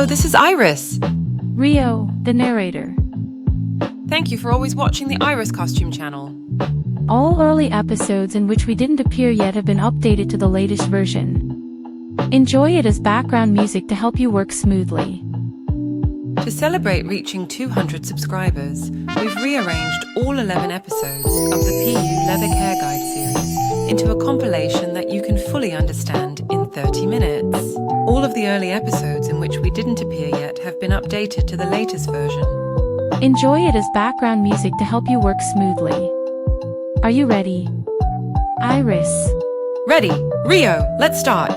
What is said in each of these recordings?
Hello, this is Iris. Rio, the narrator. Thank you for always watching the Iris Costume channel. All early episodes in which we didn't appear yet have been updated to the latest version. Enjoy it as background music to help you work smoothly. To celebrate reaching 200 subscribers, we've rearranged all 11 episodes of the PU Leather Care Guide series into a compilation that you can fully understand in 30 minutes. All of the early episodes in which we didn't appear yet have been updated to the latest version. Enjoy it as background music to help you work smoothly. Are you ready? Iris. Ready. Rio, let's start.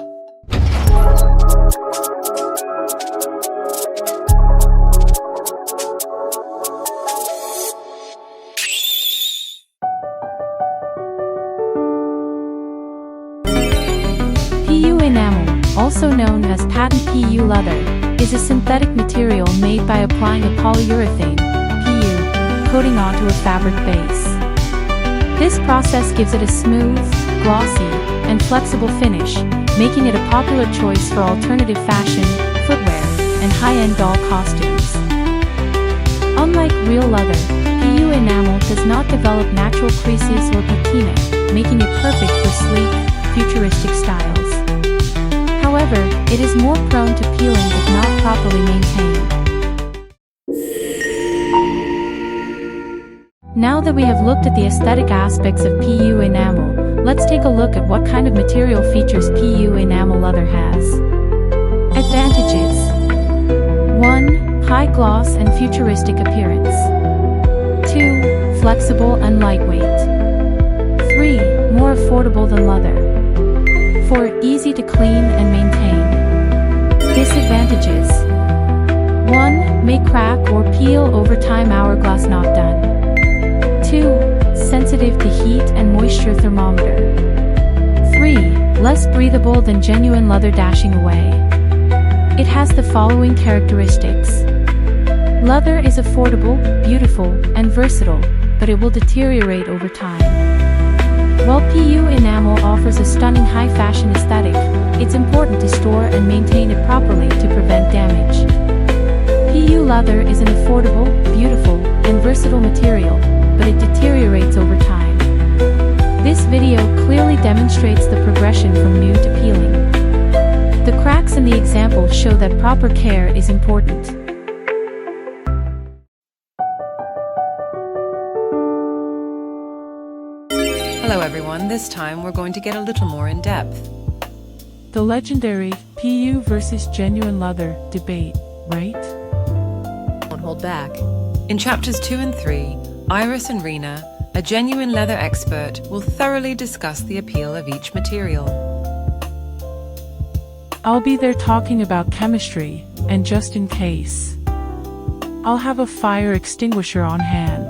PU enamel, also known as patent PU leather, is a synthetic material made by applying a polyurethane PU coating onto a fabric base. This process gives it a smooth, glossy, and flexible finish, making it a popular choice for alternative fashion, footwear, and high-end doll costumes. Unlike real leather, PU enamel does not develop natural creases or patina, making it perfect for sleek, futuristic styles. However, it is more prone to peeling if not properly maintained. Now that we have looked at the aesthetic aspects of PU enamel, let's take a look at what kind of material features PU enamel leather has. Advantages: 1. High gloss and futuristic appearance. 2. Flexible and lightweight. 3. More affordable than leather. 4. Easy to clean and maintain. Disadvantages: 1. May crack or peel over time, hourglass not done. 2. Sensitive to heat and moisture thermometer. 3. Less breathable than genuine leather, dashing away. It has the following characteristics. Leather is affordable, beautiful, and versatile, but it will deteriorate over time. While PU enamel offers a stunning high fashion aesthetic, it's important to store and maintain it properly to prevent damage. PU leather is an affordable, beautiful, and versatile material, but it deteriorates over time. This video clearly demonstrates the progression from new to peeling. The cracks in the example show that proper care is important. Hello everyone, this time we're going to get a little more in depth. The legendary PU versus genuine leather debate, right? Won't hold back. In chapters 2 and 3, Iris and Rena, a genuine leather expert, will thoroughly discuss the appeal of each material. I'll be there talking about chemistry, and just in case, I'll have a fire extinguisher on hand.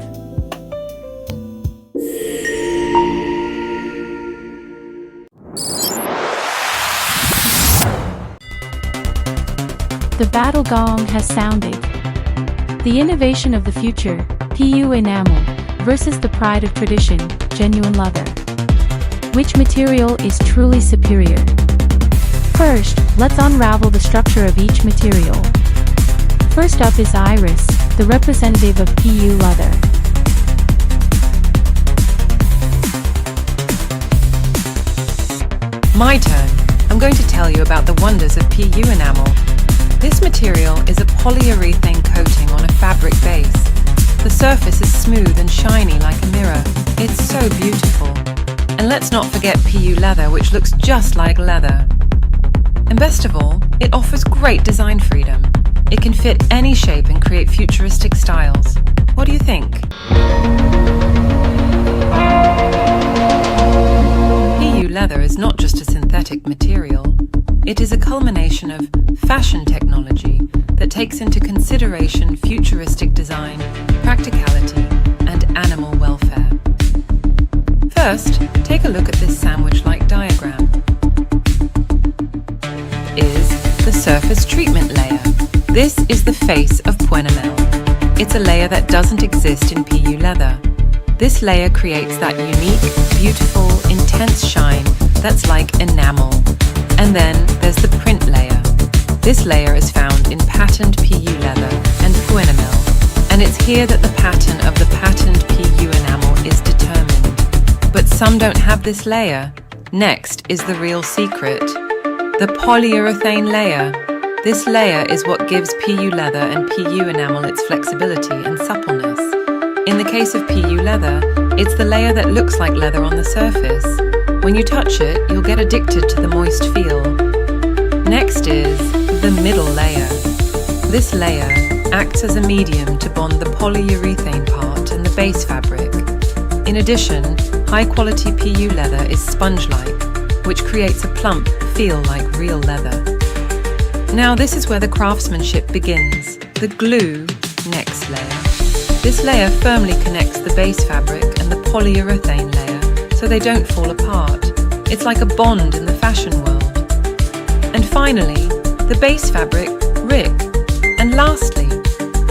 The battle gong has sounded. The innovation of the future, PU enamel, versus the pride of tradition, genuine leather. Which material is truly superior? First, let's unravel the structure of each material. First up is Iris, the representative of PU leather. My turn. I'm going to tell you about the wonders of PU enamel. This material is a polyurethane coating on a fabric base. The surface is smooth and shiny like a mirror. It's so beautiful. And let's not forget PU leather, which looks just like leather. And best of all, it offers great design freedom. It can fit any shape and create futuristic styles. What do you think? PU leather is not just a synthetic material. It is a culmination of fashion technology that takes into consideration futuristic design, practicality, and animal welfare. First, take a look at this sandwich-like diagram. Is the surface treatment layer. This is the face of Puenamel. It's a layer that doesn't exist in PU leather. This layer creates that unique, beautiful, intense shine that's like enamel. And then there's the print layer. This layer is found in patterned PU leather and enamel, and it's here that the pattern of the patterned PU enamel is determined. But some don't have this layer. Next is the real secret, the polyurethane layer. This layer is what gives PU leather and PU enamel its flexibility and suppleness. In the case of PU leather, it's the layer that looks like leather on the surface. When you touch it, you'll get addicted to the moist feel. Next is the middle layer. This layer acts as a medium to bond the polyurethane part and the base fabric. In addition, high-quality PU leather is sponge-like, which creates a plump feel like real leather. Now this is where the craftsmanship begins, the glue next layer. This layer firmly connects the base fabric and the polyurethane layer so they don't fall apart. It's like a bond in the fashion world. And finally, the base fabric, rick. And lastly,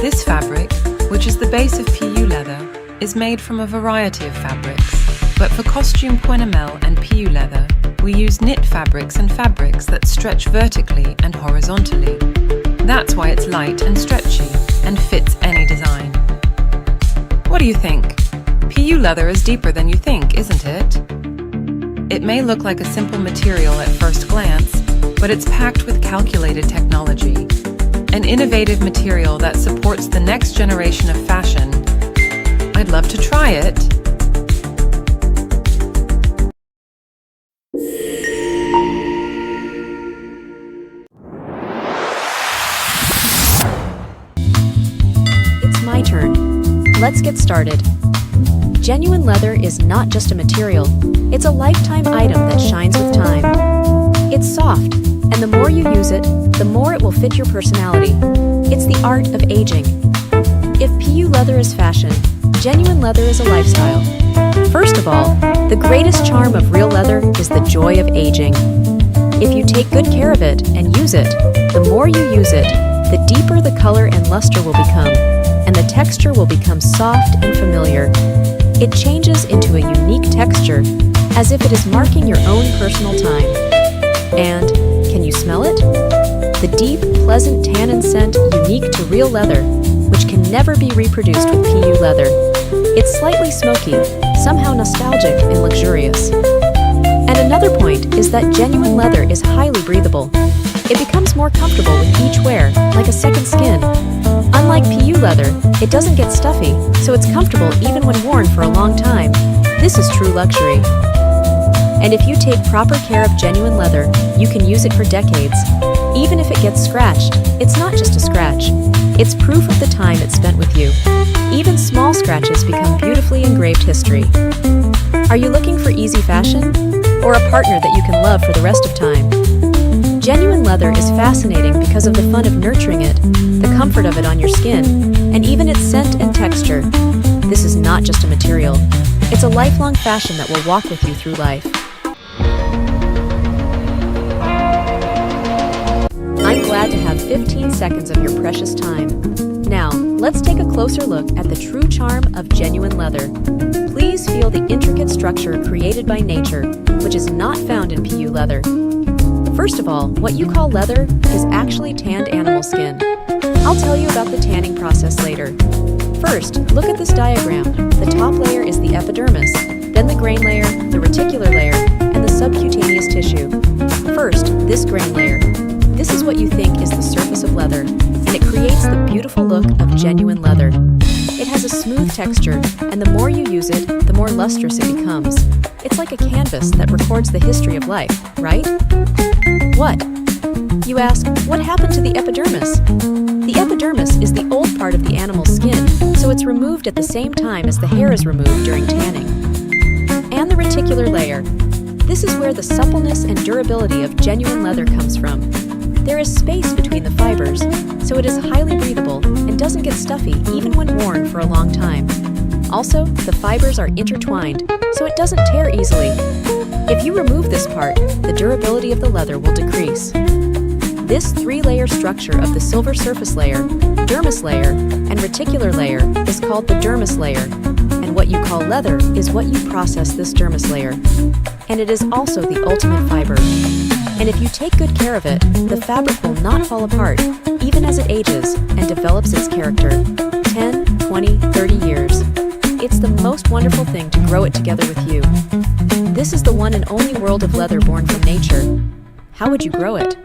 this fabric, which is the base of PU leather, is made from a variety of fabrics. But for costume enamel and PU leather, we use knit fabrics and fabrics that stretch vertically and horizontally. That's why it's light and stretchy and fits any design. What do you think? PU leather is deeper than you think, isn't it? It may look like a simple material at first glance, but it's packed with calculated technology. An innovative material that supports the next generation of fashion. I'd love to try it. It's my turn. Let's get started. Genuine leather is not just a material, it's a lifetime item that shines with time. It's soft, and the more you use it, the more it will fit your personality. It's the art of aging. If PU leather is fashion, genuine leather is a lifestyle. First of all, the greatest charm of real leather is the joy of aging. If you take good care of it and use it, the more you use it, the deeper the color and luster will become, and the texture will become soft and familiar. It changes into a unique texture, as if it is marking your own personal time. And, can you smell it? The deep, pleasant tannin scent unique to real leather, which can never be reproduced with PU leather. It's slightly smoky, somehow nostalgic and luxurious. And another point is that genuine leather is highly breathable. It becomes more comfortable with each wear, like a second skin. Unlike PU leather, it doesn't get stuffy, so it's comfortable even when worn for a long time. This is true luxury. And if you take proper care of genuine leather, you can use it for decades. Even if it gets scratched, it's not just a scratch. It's proof of the time it spent with you. Even small scratches become beautifully engraved history. Are you looking for easy fashion? Or a partner that you can love for the rest of time? Genuine leather is fascinating because of the fun of nurturing it, the comfort of it on your skin, and even its scent and texture. This is not just a material. It's a lifelong fashion that will walk with you through life. I'm glad to have 15 seconds of your precious time. Now, let's take a closer look at the true charm of genuine leather. Please feel the intricate structure created by nature, which is not found in PU leather. First of all, what you call leather is actually tanned animal skin. I'll tell you about the tanning process later. First, look at this diagram. The top layer is the epidermis, then the grain layer, the reticular layer, and the subcutaneous tissue. First, this grain layer. This is what you think is the surface of leather, and it creates the beautiful look of genuine leather. It has a smooth texture, and the more you use it, the more lustrous it becomes. It's like a canvas that records the history of life, right? What? You ask, what happened to the epidermis? The epidermis is the old part of the animal's skin, so it's removed at the same time as the hair is removed during tanning. And the reticular layer. This is where the suppleness and durability of genuine leather comes from. There is space between the fibers, so it is highly breathable and doesn't get stuffy even when worn for a long time. Also, the fibers are intertwined, so it doesn't tear easily. If you remove this part, the durability of the leather will decrease. This three-layer structure of the silver surface layer, dermis layer, and reticular layer is called the dermis layer, and what What you call leather is what you process this dermis layer. And it is also the ultimate fiber. And if you take good care of it, the fabric will not fall apart, even as it ages and develops its character. 10, 20, 30 years. It's the most wonderful thing to grow it together with you. This is the one and only world of leather born from nature. How would you grow it?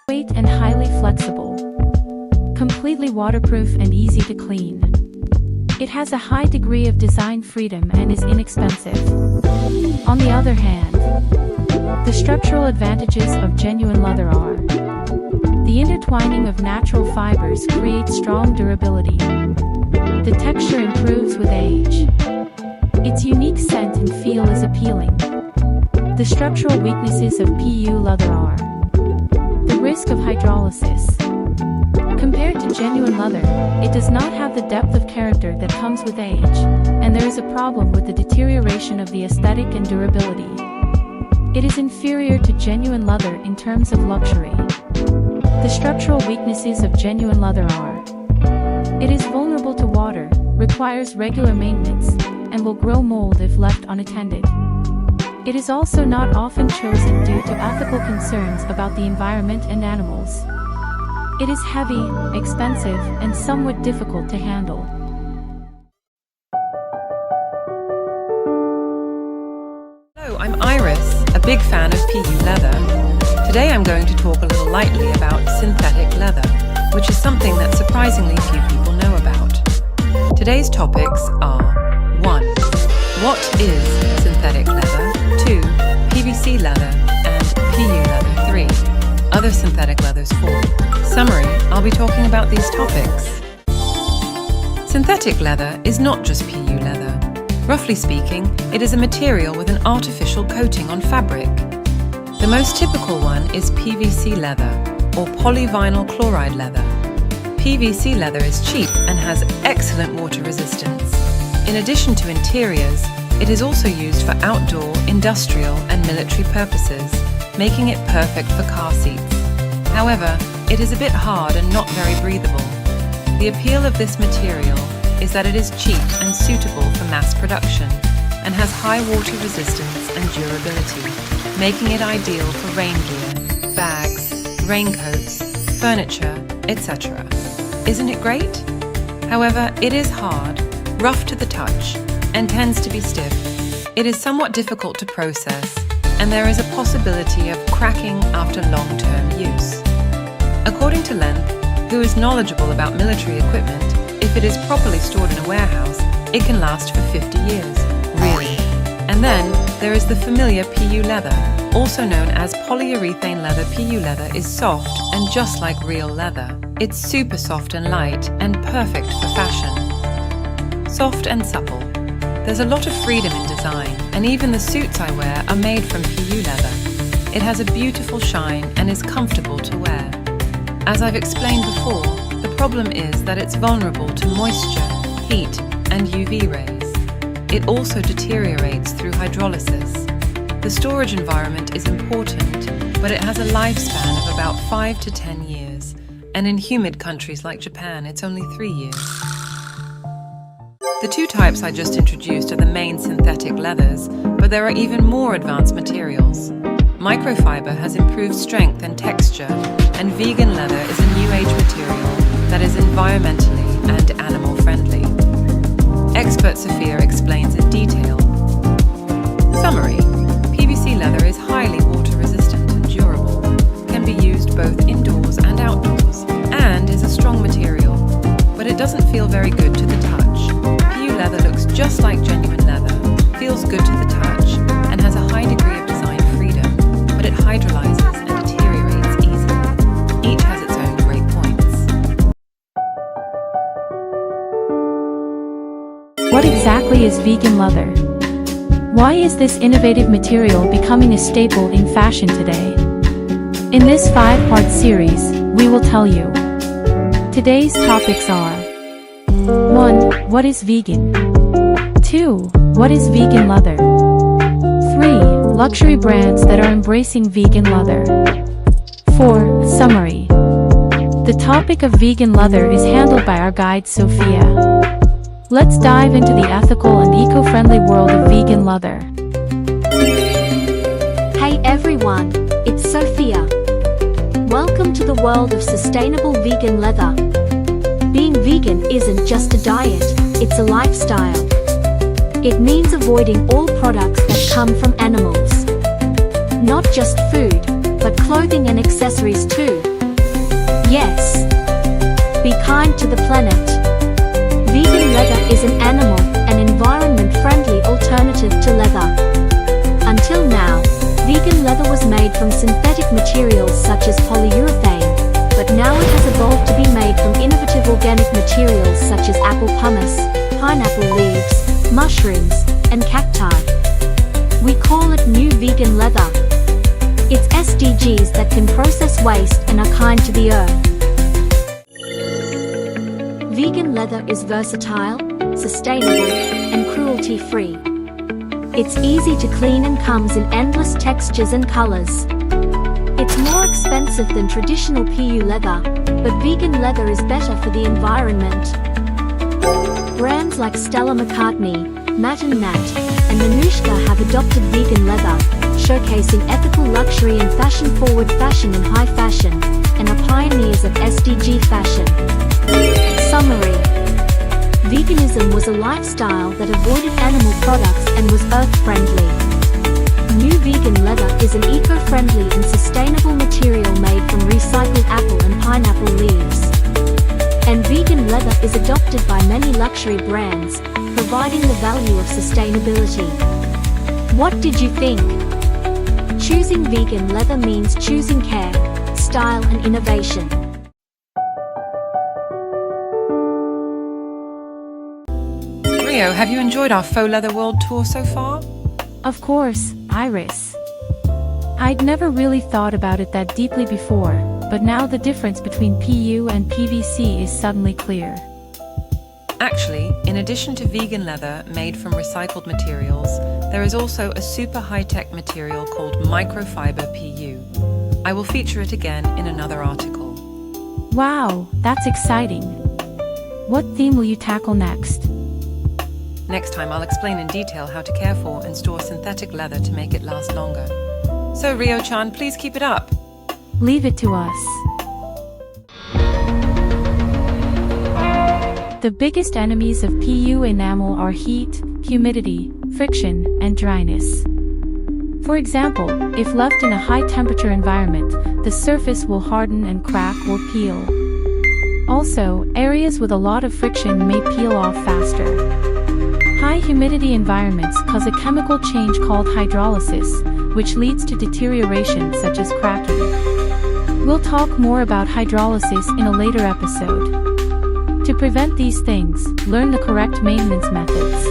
Weight and highly flexible. Completely waterproof and easy to clean. It has a high degree of design freedom and is inexpensive. On the other hand, the structural advantages of genuine leather are: the intertwining of natural fibers creates strong durability. The texture improves with age. Its unique scent and feel is appealing. The structural weaknesses of PU leather are: the risk of hydrolysis. Compared to genuine leather, it does not have the depth of character that comes with age, and there is a problem with the deterioration of the aesthetic and durability. It is inferior to genuine leather in terms of luxury. The structural weaknesses of genuine leather are: it is vulnerable to water, requires regular maintenance, and will grow mold if left unattended. It is also not often chosen due to ethical concerns about the environment and animals. It is heavy, expensive, and somewhat difficult to handle. Hello, I'm Iris, a big fan of PU leather. Today I'm going to talk a little lightly about synthetic leather, which is something that surprisingly few people know about. Today's topics are: 1. What is synthetic leather? 2. PVC leather, and PU leather. 3. Other synthetic leathers. 4. Summary: I'll be talking about these topics. Synthetic leather is not just PU leather. Roughly speaking, it is a material with an artificial coating on fabric. The most typical one is PVC leather, or polyvinyl chloride leather. PVC leather is cheap and has excellent water resistance. In addition to interiors, it is also used for outdoor, industrial, and military purposes, making it perfect for car seats. However, it is a bit hard and not very breathable. The appeal of this material is that it is cheap and suitable for mass production, and has high water resistance and durability, making it ideal for rain gear, bags, raincoats, furniture, etc. Isn't it great? However, it is hard, rough to the touch, and tends to be stiff. It is somewhat difficult to process, and there is a possibility of cracking after long-term use. According to Length, who is knowledgeable about military equipment, if it is properly stored in a warehouse, it can last for 50 years. Really? And then there is the familiar PU leather, also known as polyurethane leather. PU leather is soft and just like real leather. It's super soft and light and perfect for fashion. Soft and supple. There's a lot of freedom in design, and even the suits I wear are made from PU leather. It has a beautiful shine and is comfortable to wear. As I've explained before, the problem is that it's vulnerable to moisture, heat, and UV rays. It also deteriorates through hydrolysis. The storage environment is important, but it has a lifespan of about 5 to 10 years, and in humid countries like Japan, it's only 3 years. The two types I just introduced are the main synthetic leathers, but there are even more advanced materials. Microfiber has improved strength and texture, and vegan leather is a new age material that is environmentally and animal friendly. Expert Sophia explains in detail. Summary: PVC leather is highly water resistant and durable, can be used both indoors and outdoors, and is a strong material, but it doesn't feel very good to the touch. PU leather looks just like genuine leather, feels good to the touch, and has a high degree of design freedom, but it hydrolyzes and deteriorates easily. Each has its own great points. What exactly is vegan leather? Why is this innovative material becoming a staple in fashion today? In this 5-part series, we will tell you. Today's topics are: 1. What is vegan? 2. What is vegan leather? 3. Luxury brands that are embracing vegan leather. 4. Summary. The topic of vegan leather is handled by our guide Sophia. Let's dive into the ethical and eco-friendly world of vegan leather. Hey everyone, it's Sophia. Welcome to the world of sustainable vegan leather. Being vegan isn't just a diet, it's a lifestyle. It means avoiding all products that come from animals. Not just food, but clothing and accessories too. Yes. Be kind to the planet. Vegan leather is an animal and environment-friendly alternative to leather. Until now, vegan leather was made from synthetic materials such as polyurethane, but now it has evolved to be made from innovative organic materials such as apple pumice, pineapple leaves, mushrooms, and cacti. We call it new vegan leather. It's SDGs that can process waste and are kind to the earth. Vegan leather is versatile, sustainable, and cruelty-free. It's easy to clean and comes in endless textures and colors. It's more expensive than traditional PU leather, but vegan leather is better for the environment. Brands like Stella McCartney, Matt and Nat, and Manushka have adopted vegan leather, showcasing ethical luxury and fashion-forward fashion and high fashion, and are pioneers of SDG fashion. Summary. Veganism was a lifestyle that avoided animal products and was earth-friendly. New vegan leather is an eco-friendly and sustainable material made from recycled apple and pineapple leaves. And vegan leather is adopted by many luxury brands, providing the value of sustainability. What did you think? Choosing vegan leather means choosing care, style and innovation. Rio, have you enjoyed our faux leather world tour so far? Of course, Iris. I'd never really thought about it that deeply before, but now the difference between PU and PVC is suddenly clear. Actually, in addition to vegan leather made from recycled materials, there is also a super high-tech material called microfiber PU. I will feature it again in another article. Wow, that's exciting. What theme will you tackle next? Next time I'll explain in detail how to care for and store synthetic leather to make it last longer. So Rio-chan, please keep it up. Leave it to us. The biggest enemies of PU enamel are heat, humidity, friction, and dryness. For example, if left in a high-temperature environment, the surface will harden and crack or peel. Also, areas with a lot of friction may peel off faster. High humidity environments cause a chemical change called hydrolysis, which leads to deterioration such as cracking. We'll talk more about hydrolysis in a later episode. To prevent these things, learn the correct maintenance methods.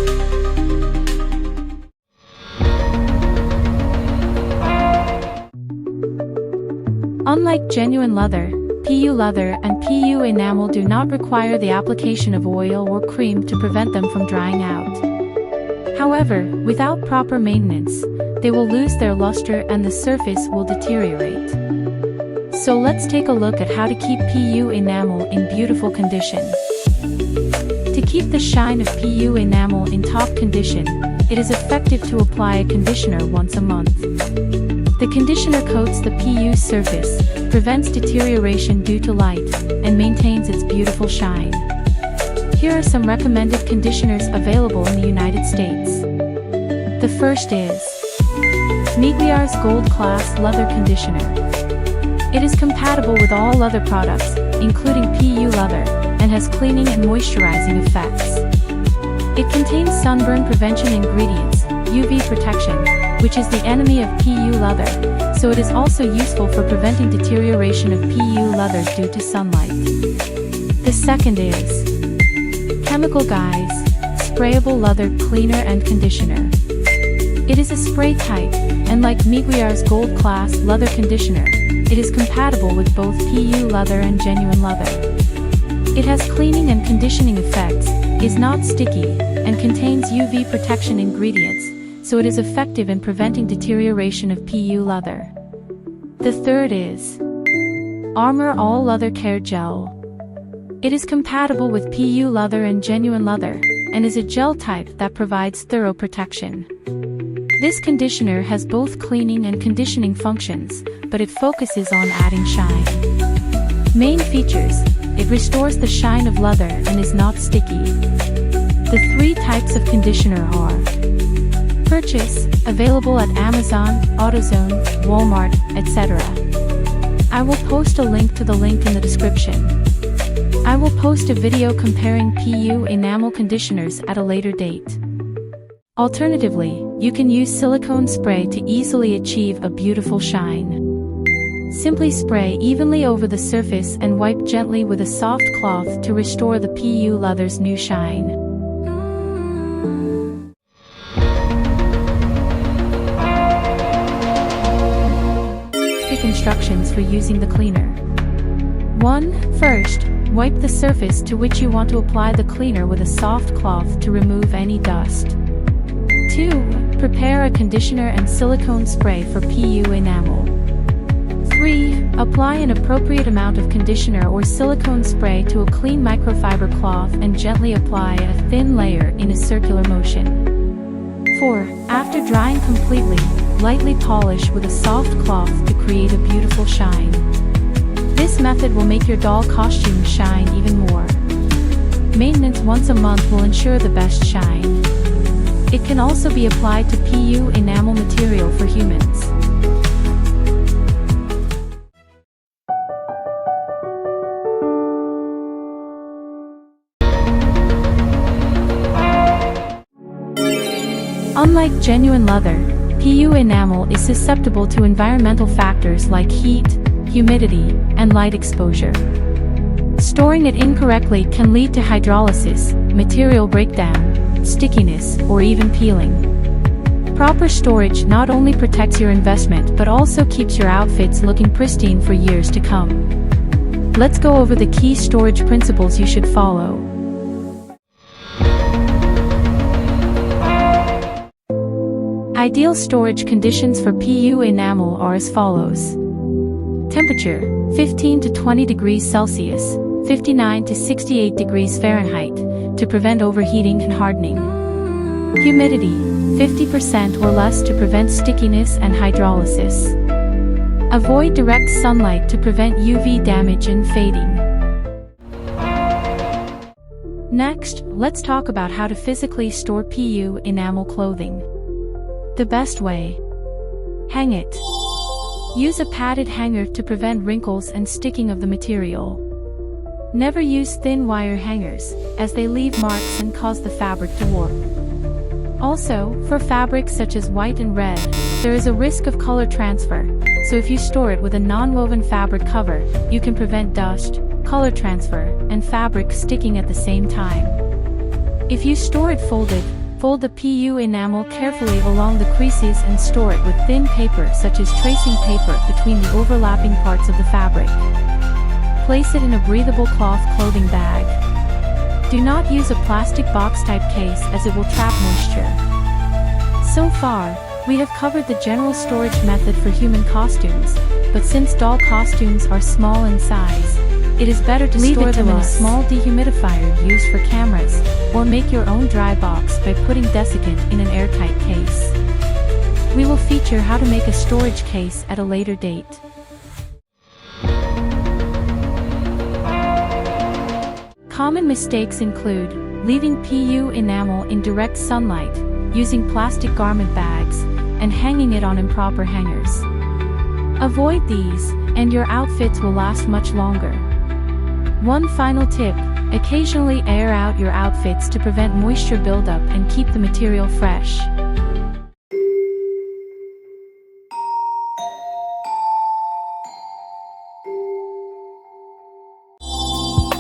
Unlike genuine leather, PU leather and PU enamel do not require the application of oil or cream to prevent them from drying out. However, without proper maintenance, they will lose their luster and the surface will deteriorate. So let's take a look at how to keep PU enamel in beautiful condition. To keep the shine of PU enamel in top condition, it is effective to apply a conditioner once a month. The conditioner coats the PU surface, prevents deterioration due to light, and maintains its beautiful shine. Here are some recommended conditioners available in the United States. The first is Migliar's Gold Class Leather Conditioner. It is compatible with all leather products, including PU leather, and has cleaning and moisturizing effects. It contains sunburn prevention ingredients, UV protection, which is the enemy of PU leather, so it is also useful for preventing deterioration of PU leather due to sunlight. The second is Chemical Guys Sprayable Leather Cleaner and Conditioner. It is a spray type, and like Migliar's Gold Class Leather Conditioner, it is compatible with both PU leather and genuine leather. It has cleaning and conditioning effects, is not sticky, and contains UV protection ingredients, so it is effective in preventing deterioration of PU leather. The third is Armor All Leather Care Gel. It is compatible with PU leather and genuine leather, and is a gel type that provides thorough protection. This conditioner has both cleaning and conditioning functions, but it focuses on adding shine. Main features: it restores the shine of leather and is not sticky. The 3 types of conditioner are: purchase, available at Amazon, AutoZone, Walmart, etc. I will post a link to the link in the description. I will post a video comparing PU enamel conditioners at a later date. Alternatively, you can use silicone spray to easily achieve a beautiful shine. Simply spray evenly over the surface and wipe gently with a soft cloth to restore the PU leather's new shine. Quick instructions for using the cleaner. 1. First, wipe the surface to which you want to apply the cleaner with a soft cloth to remove any dust. 2. Prepare a conditioner and silicone spray for PU enamel. 3. Apply an appropriate amount of conditioner or silicone spray to a clean microfiber cloth and gently apply a thin layer in a circular motion. 4. After drying completely, lightly polish with a soft cloth to create a beautiful shine. This method will make your doll costume shine even more. Maintenance once a month will ensure the best shine. It can also be applied to PU enamel material for humans. Unlike genuine leather, PU enamel is susceptible to environmental factors like heat, humidity, and light exposure. Storing it incorrectly can lead to hydrolysis, material breakdown, stickiness, or even peeling. Proper storage not only protects your investment but also keeps your outfits looking pristine for years to come. Let's go over the key storage principles you should follow. Ideal storage conditions for PU enamel are as follows. Temperature: 15 to 20 degrees Celsius, 59 to 68 degrees Fahrenheit, to prevent overheating and hardening. Humidity: 50% or less to prevent stickiness and hydrolysis. Avoid direct sunlight to prevent UV damage and fading. Next, let's talk about how to physically store PU enamel clothing. The best way: hang it. Use a padded hanger to prevent wrinkles and sticking of the material. Never use thin wire hangers, as they leave marks and cause the fabric to warp. Also, for fabrics such as white and red, there is a risk of color transfer, so if you store it with a non-woven fabric cover, you can prevent dust, color transfer, and fabric sticking at the same time. If you store it folded, fold the PU enamel carefully along the creases and store it with thin paper such as tracing paper between the overlapping parts of the fabric. Place it in a breathable cloth clothing bag. Do not use a plastic box type case as it will trap moisture. So far, we have covered the general storage method for human costumes, but since doll costumes are small in size, it is better to store them in a small dehumidifier used for cameras, or make your own dry box by putting desiccant in an airtight case. We will feature how to make a storage case at a later date. Common mistakes include leaving PU enamel in direct sunlight, using plastic garment bags, and hanging it on improper hangers. Avoid these, and your outfits will last much longer. One final tip: occasionally air out your outfits to prevent moisture buildup and keep the material fresh.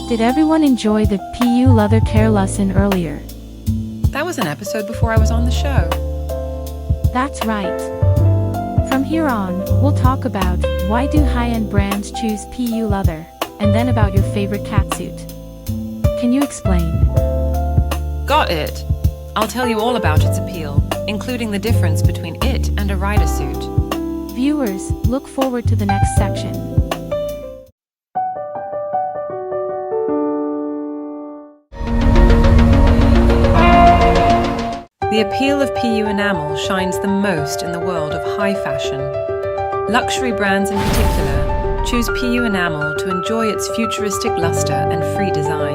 Did everyone enjoy the PU leather care lesson earlier? That was an episode before I was on the show. That's right. From here on, we'll talk about why do high-end brands choose PU leather, and then about your favorite catsuit. Can you explain? Got it. I'll tell you all about its appeal, including the difference between it and a Ridersuit. Viewers, look forward to the next section. The appeal of PU enamel shines the most in the world of high fashion. Luxury brands in particular choose PU enamel to enjoy its futuristic luster and free design.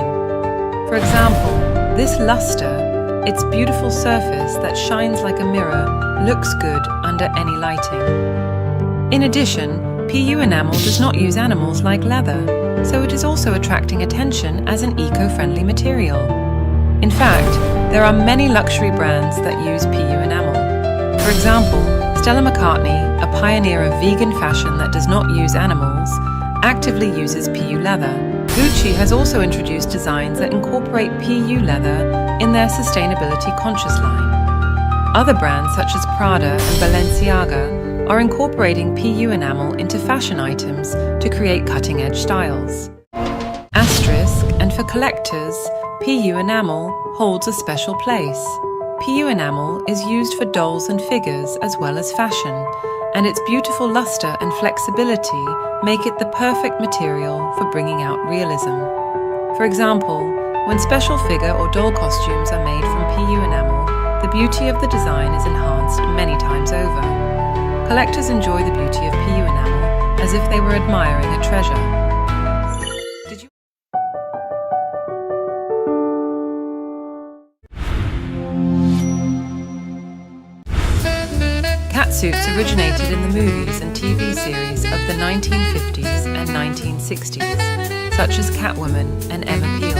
For example, this luster, its beautiful surface that shines like a mirror, looks good under any lighting. In addition, PU enamel does not use animals like leather, so it is also attracting attention as an eco-friendly material. In fact, there are many luxury brands that use PU enamel. For example, Stella McCartney, a pioneer of vegan fashion that does not use animals, actively uses PU leather. Gucci has also introduced designs that incorporate PU leather in their sustainability-conscious line. Other brands such as Prada and Balenciaga are incorporating PU enamel into fashion items to create cutting-edge styles. Asterisk, and for collectors, PU enamel holds a special place. PU enamel is used for dolls and figures as well as fashion, and its beautiful luster and flexibility make it the perfect material for bringing out realism. For example, when special figure or doll costumes are made from PU enamel, the beauty of the design is enhanced many times over. Collectors enjoy the beauty of PU enamel as if they were admiring a treasure. Catsuits originated in the movies and TV series of the 1950s and 1960s, such as Catwoman and Emma Peel.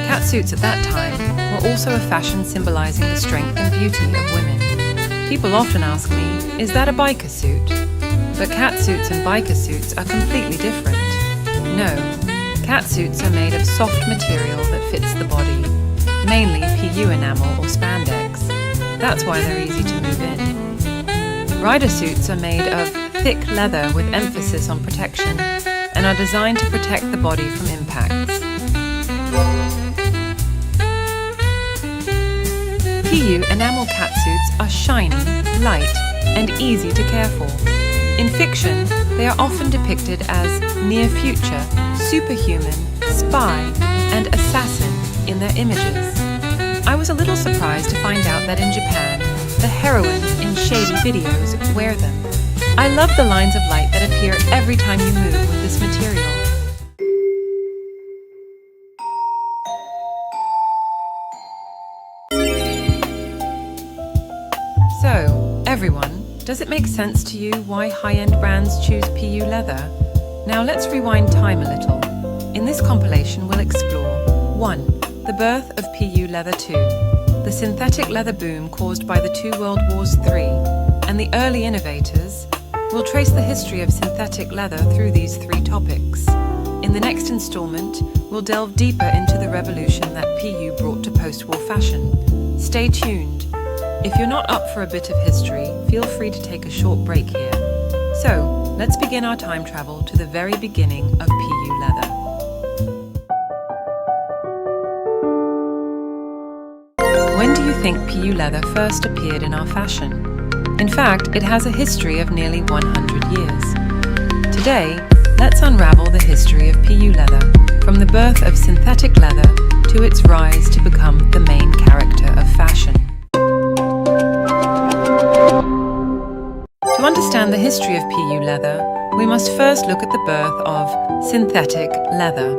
Catsuits at that time were also a fashion symbolizing the strength and beauty of women. People often ask me, is that a biker suit? But catsuits and biker suits are completely different. No, catsuits are made of soft material that fits the body, mainly PU enamel or spandex. That's why they're easy to move in. Ridersuits are made of thick leather with emphasis on protection and are designed to protect the body from impacts. PU enamel catsuits are shiny, light, and easy to care for. In fiction, they are often depicted as near-future, superhuman, spy, and assassin in their images. I was a little surprised to find out that in Japan, the heroines in shady videos wear them. I love the lines of light that appear every time you move with this material. So, everyone, does it make sense to you why high-end brands choose PU leather? Now let's rewind time a little. In this compilation we'll explore 1. The birth of PU leather 2. The synthetic leather boom caused by the 2 World Wars 3, and the early innovators. We'll trace the history of synthetic leather through these 3 topics. In the next installment, we'll delve deeper into the revolution that PU brought to post-war fashion. Stay tuned. If you're not up for a bit of history, feel free to take a short break here. So, let's begin our time travel to the very beginning of PU leather. When do you think PU leather first appeared in our fashion? In fact, it has a history of nearly 100 years. Today, let's unravel the history of PU leather, from the birth of synthetic leather to its rise to become the main character of fashion. To understand the history of PU leather, we must first look at the birth of synthetic leather.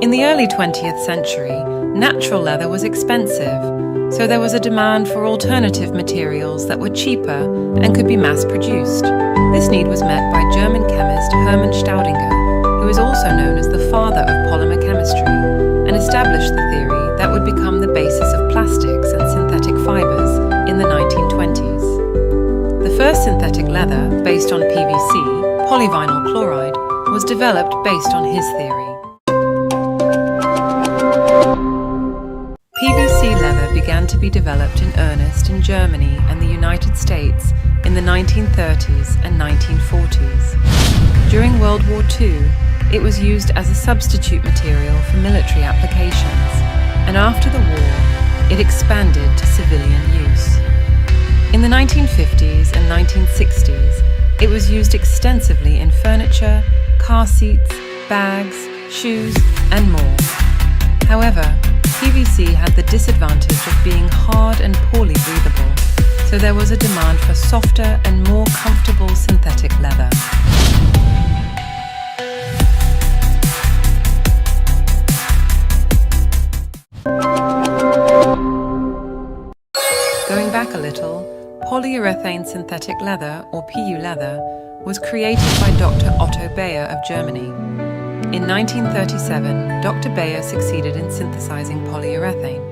In the early 20th century, natural leather was expensive, so there was a demand for alternative materials that were cheaper and could be mass-produced. This need was met by German chemist Hermann Staudinger, who is also known as the father of polymer chemistry, and established the theory that would become the basis of plastics and synthetic fibers in the 1920s. The first synthetic leather, based on PVC, polyvinyl chloride, was developed based on his theory. PVC leather began to be developed in earnest in Germany and the United States in the 1930s and 1940s. During World War II, it was used as a substitute material for military applications, and after the war, it expanded to civilian use. In the 1950s and 1960s, it was used extensively in furniture, car seats, bags, shoes, and more. However, PVC had the disadvantage of being hard and poorly breathable, so there was a demand for softer and more comfortable synthetic leather. Going back a little, polyurethane synthetic leather, or PU leather, was created by Dr. Otto Bayer of Germany. In 1937, Dr. Bayer succeeded in synthesizing polyurethane.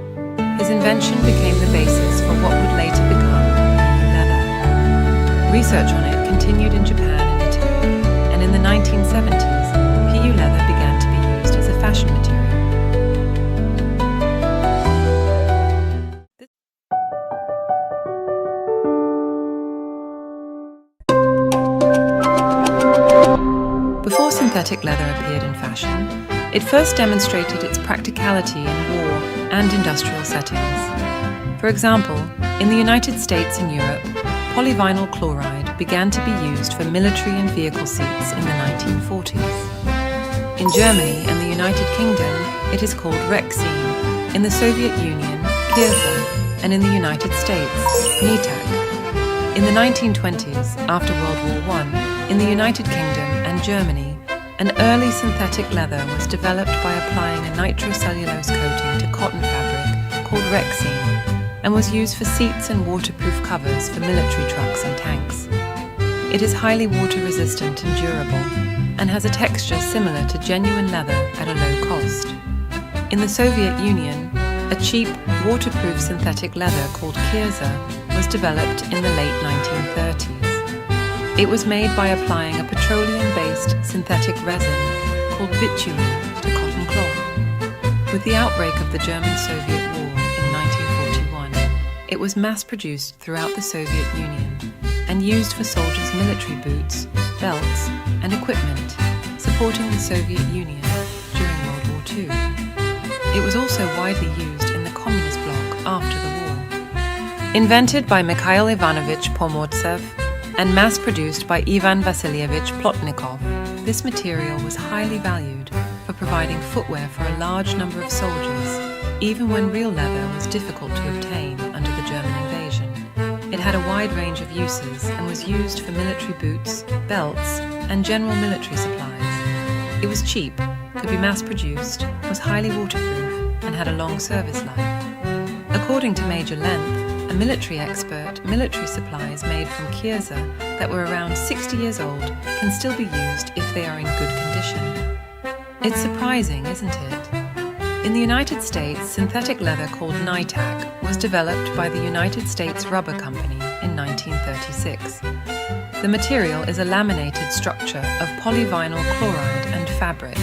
His invention became the basis for what would later become PU leather. Research on it continued in Japan and Italy, and in the 1970s, PU leather began to be used as a fashion material. Before synthetic leather appeared in fashion, it first demonstrated its practicality in war and industrial settings. For example, in the United States and Europe, polyvinyl chloride began to be used for military and vehicle seats in the 1940s. In Germany and the United Kingdom, it is called Rexine, in the Soviet Union, Kirza, and in the United States, Nitak. In the 1920s, after World War I, in the United Kingdom and Germany, an early synthetic leather was developed by applying a nitrocellulose coating to cotton fabric called Rexine, and was used for seats and waterproof covers for military trucks and tanks. It is highly water resistant and durable, and has a texture similar to genuine leather at a low cost. In the Soviet Union, a cheap, waterproof synthetic leather called Kirza was developed in the late 1930s. It was made by applying a petroleum-based synthetic resin called bitumen to cotton cloth. With the outbreak of the German-Soviet War in 1941, it was mass-produced throughout the Soviet Union and used for soldiers' military boots, belts, and equipment, supporting the Soviet Union during World War II. It was also widely used in the communist bloc after the war. Invented by Mikhail Ivanovich Pomortsev and mass-produced by Ivan Vasilievich Plotnikov, this material was highly valued for providing footwear for a large number of soldiers, even when real leather was difficult to obtain under the German invasion. It had a wide range of uses and was used for military boots, belts, and general military supplies. It was cheap, could be mass-produced, was highly waterproof, and had a long service life. According to Major Length, a military expert, military supplies made from Kirza that were around 60 years old can still be used if they are in good condition. It's surprising, isn't it? In the United States, synthetic leather called Nitak was developed by the United States Rubber Company in 1936. The material is a laminated structure of polyvinyl chloride and fabric.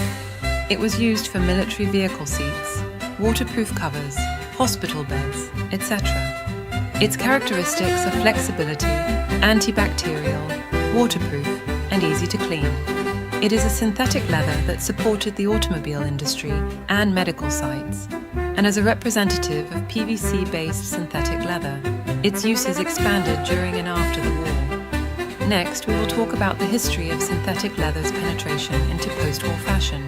It was used for military vehicle seats, waterproof covers, hospital beds, etc. Its characteristics are flexibility, antibacterial, waterproof, and easy to clean. It is a synthetic leather that supported the automobile industry and medical sites, and as a representative of PVC-based synthetic leather, its uses expanded during and after the war. Next, we will talk about the history of synthetic leather's penetration into post-war fashion.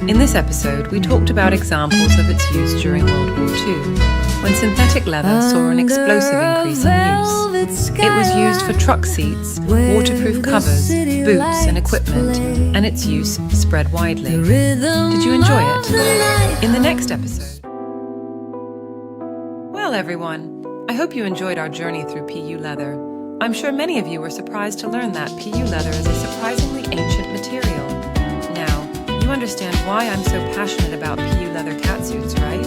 In this episode, we talked about examples of its use during World War II, when synthetic leather saw an explosive increase in use. It was used for truck seats, waterproof covers, boots, and equipment, and its use spread widely. Did you enjoy it? In the next episode. Well, everyone, I hope you enjoyed our journey through PU leather. I'm sure many of you were surprised to learn that PU leather is a surprisingly ancient material. You understand why I'm so passionate about PU leather catsuits, right?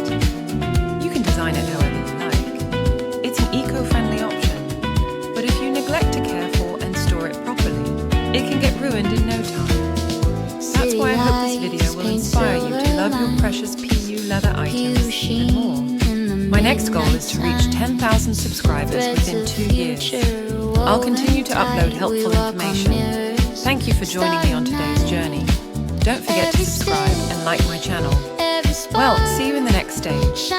You can design it however you like. It's an eco-friendly option, but if you neglect to care for and store it properly, it can get ruined in no time. That's why I hope this video will inspire you to love your precious PU leather items even more. My next goal is to reach 10,000 subscribers within 2 years. I'll continue to upload helpful information. Thank you for joining me on today's journey. Don't forget to subscribe and like my channel. Well, see you in the next stage.